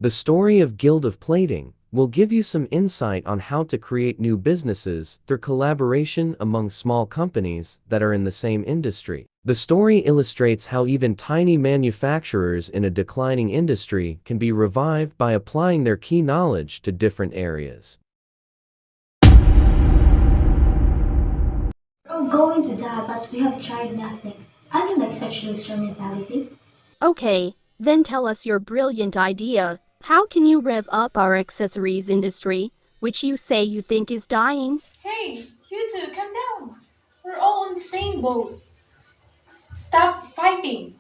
The story of Guild of Plating will give you some insight on how to create new businesses through collaboration among small companies that are in the same industry. The story illustrates how even tiny manufacturers in a declining industry can be revived by applying their key knowledge to different areas. We're going to die, but we have tried nothing. I don't like such instrumentality. Okay, then tell us your brilliant idea. How can you rev up our accessories industry, which you say you think is dying? Hey, you two, calm down. We're all on the same boat. Stop fighting.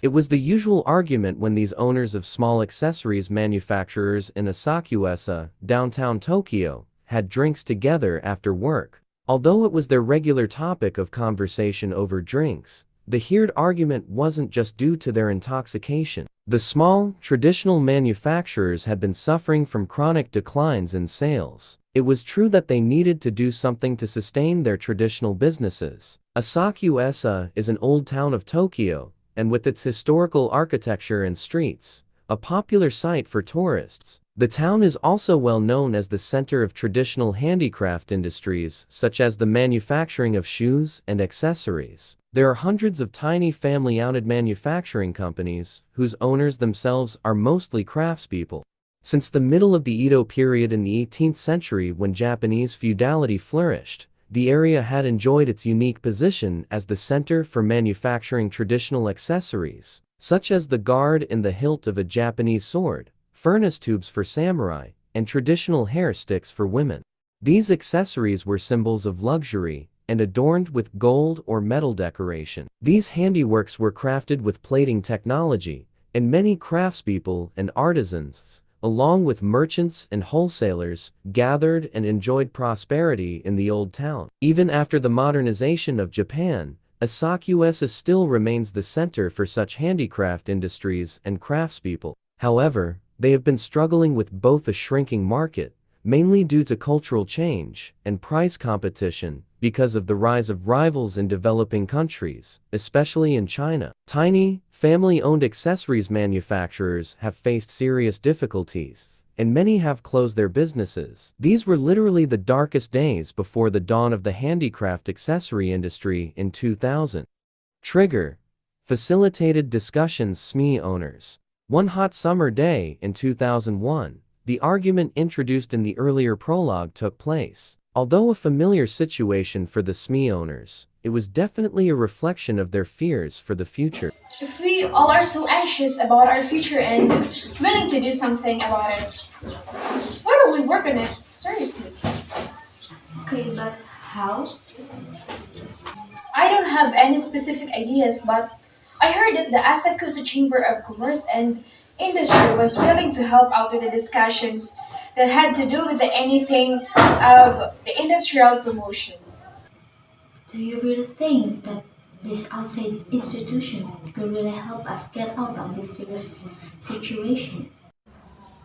It was the usual argument when these owners of small accessories manufacturers in Asakusa, downtown Tokyo, had drinks together after work. Although it was their regular topic of conversation over drinks, the heated argument wasn't just due to their intoxication. The small, traditional manufacturers had been suffering from chronic declines in sales. It was true that they needed to do something to sustain their traditional businesses. Asakusa is an old town of Tokyo, and with its historical architecture and streets, a popular site for tourists. The town is also well known as the center of traditional handicraft industries such as the manufacturing of shoes and accessories. There are hundreds of tiny family-owned manufacturing companies whose owners themselves are mostly craftspeople. Since the middle of the Edo period in the 18th century when Japanese feudality flourished, the area had enjoyed its unique position as the center for manufacturing traditional accessories, such as the guard in the hilt of a Japanese sword, furnace tubes for samurai, and traditional hair sticks for women. These accessories were symbols of luxury and adorned with gold or metal decoration. These handiworks were crafted with plating technology, and many craftspeople and artisans, along with merchants and wholesalers, gathered and enjoyed prosperity in the old town. Even after the modernization of Japan, Asakusa still remains the center for such handicraft industries and craftspeople. However, they have been struggling with both a shrinking market, mainly due to cultural change, and price competition, because of the rise of rivals in developing countries, especially in China. Tiny, family-owned accessories manufacturers have faced serious difficulties, and many have closed their businesses. These were literally the darkest days before the dawn of the handicraft accessory industry in 2000. Trigger facilitated discussions. SME owners. One hot summer day in 2001, the argument introduced in the earlier prologue took place. Although a familiar situation for the SME owners, it was definitely a reflection of their fears for the future. If we all are so anxious about our future and willing to do something about it, why don't we work on it? Seriously. Okay, but how? I don't have any specific ideas, but I heard that the Asakusa Chamber of Commerce and Industry was willing to help out with the discussions that had to do with anything of the industrial promotion. Do you really think that this outside institution could really help us get out of this serious situation?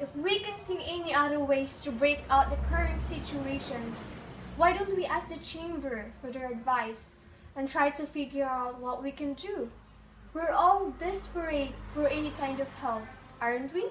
If we can see any other ways to break out the current situations, why don't we ask the chamber for their advice and try to figure out what we can do? We're all desperate for any kind of help, aren't we?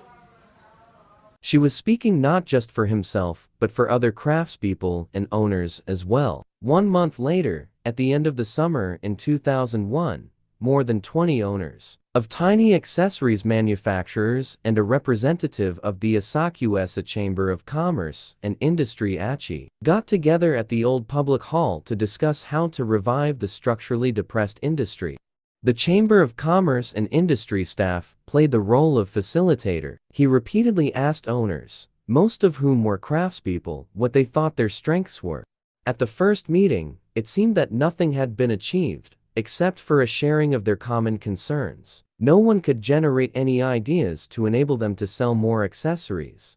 She was speaking not just for himself, but for other craftspeople and owners as well. 1 month later, at the end of the summer in 2001, more than 20 owners of tiny accessories manufacturers and a representative of the Asakusa Chamber of Commerce and Industry ACHI got together at the old public hall to discuss how to revive the structurally depressed industry. The Chamber of Commerce and Industry staff played the role of facilitator. He repeatedly asked owners, most of whom were craftspeople, what they thought their strengths were. At the first meeting, it seemed that nothing had been achieved, except for a sharing of their common concerns. No one could generate any ideas to enable them to sell more accessories.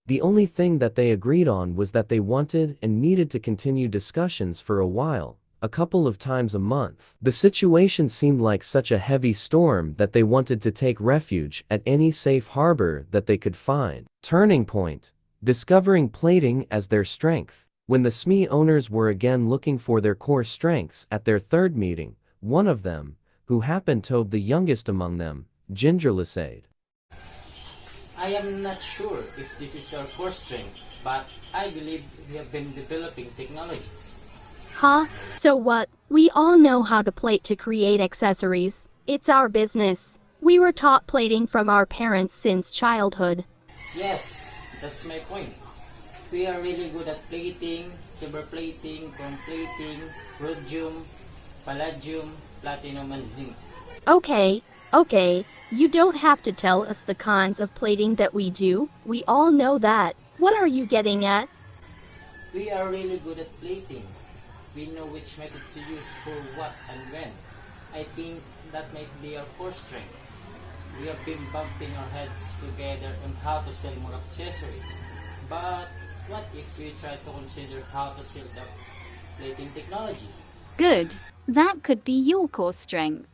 The only thing that they agreed on was that they wanted and needed to continue discussions for a while, a couple of times a month. The situation seemed like such a heavy storm that they wanted to take refuge at any safe harbor that they could find. Turning point. Discovering plating as their strength. When the SME owners were again looking for their core strengths at their third meeting, one of them, who happened to be the youngest among them, Gingerlicade, I am not sure if this is our core strength, but I believe we have been developing technologies. Huh? So what? We all know how to plate to create accessories. It's our business. We were taught plating from our parents since childhood. Yes, that's my point. We are really good at plating, silver plating, chrome plating, rhodium, palladium, platinum, and zinc. Okay, you don't have to tell us the kinds of plating that we do. We all know that. What are you getting at? We are really good at plating. We know which method to use for what and when. I think that might be our core strength. We have been bumping our heads together on how to sell more accessories. But what if we try to consider how to sell the plating technology? Good. That could be your core strength.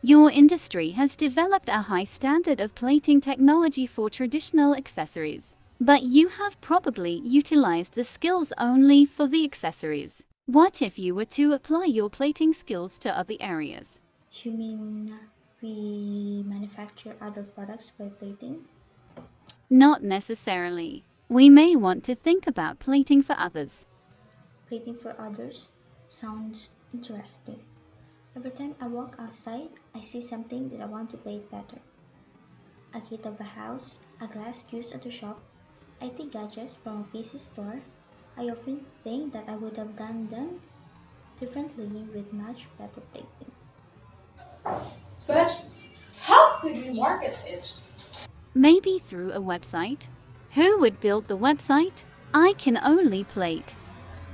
Your industry has developed a high standard of plating technology for traditional accessories, but you have probably utilized the skills only for the accessories. What if you were to apply your plating skills to other areas? You mean we manufacture other products by plating? Not necessarily. We may want to think about plating for others. Plating for others sounds interesting. Every time I walk outside, I see something that I want to plate better. A gate of a house, a glass used at a shop, IT gadgets from a PC store. I often think that I would have done them differently with much better plating. But how could we market it? Maybe through a website? Who would build the website? I can only plate.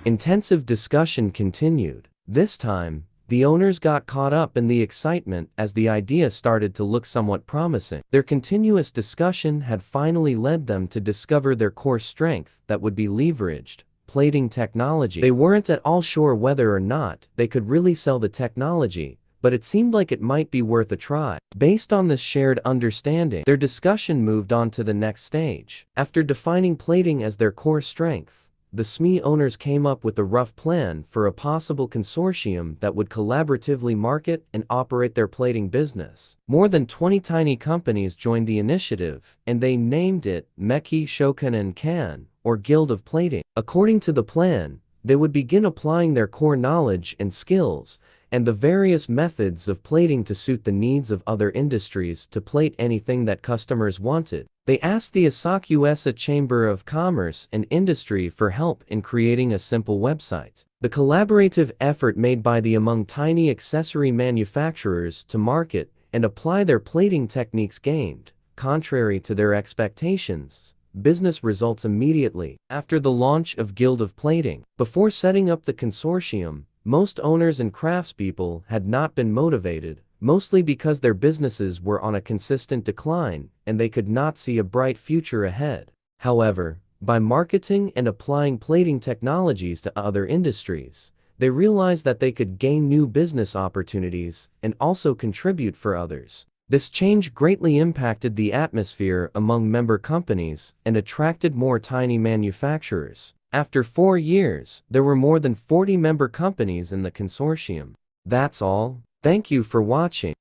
Intensive discussion continued. This time, the owners got caught up in the excitement as the idea started to look somewhat promising. Their continuous discussion had finally led them to discover their core strength that would be leveraged: plating technology. They weren't at all sure whether or not they could really sell the technology, but it seemed like it might be worth a try. Based on this shared understanding, their discussion moved on to the next stage. After defining plating as their core strength, the SME owners came up with a rough plan for a possible consortium that would collaboratively market and operate their plating business. More than 20 tiny companies joined the initiative, and they named it Meki Shokunin Kan, or Guild of Plating. According to the plan, they would begin applying their core knowledge and skills and the various methods of plating to suit the needs of other industries to plate anything that customers wanted. They asked the Asakusa Chamber of Commerce and Industry for help in creating a simple website. The collaborative effort made by the among tiny accessory manufacturers to market and apply their plating techniques gained, contrary to their expectations, business results immediately after the launch of Guild of Plating. Before setting up the consortium, most owners and craftspeople had not been motivated, mostly because their businesses were on a consistent decline and they could not see a bright future ahead. However, by marketing and applying plating technologies to other industries, they realized that they could gain new business opportunities and also contribute for others. This change greatly impacted the atmosphere among member companies and attracted more tiny manufacturers. After 4 years, there were more than 40 member companies in the consortium. That's all. Thank you for watching.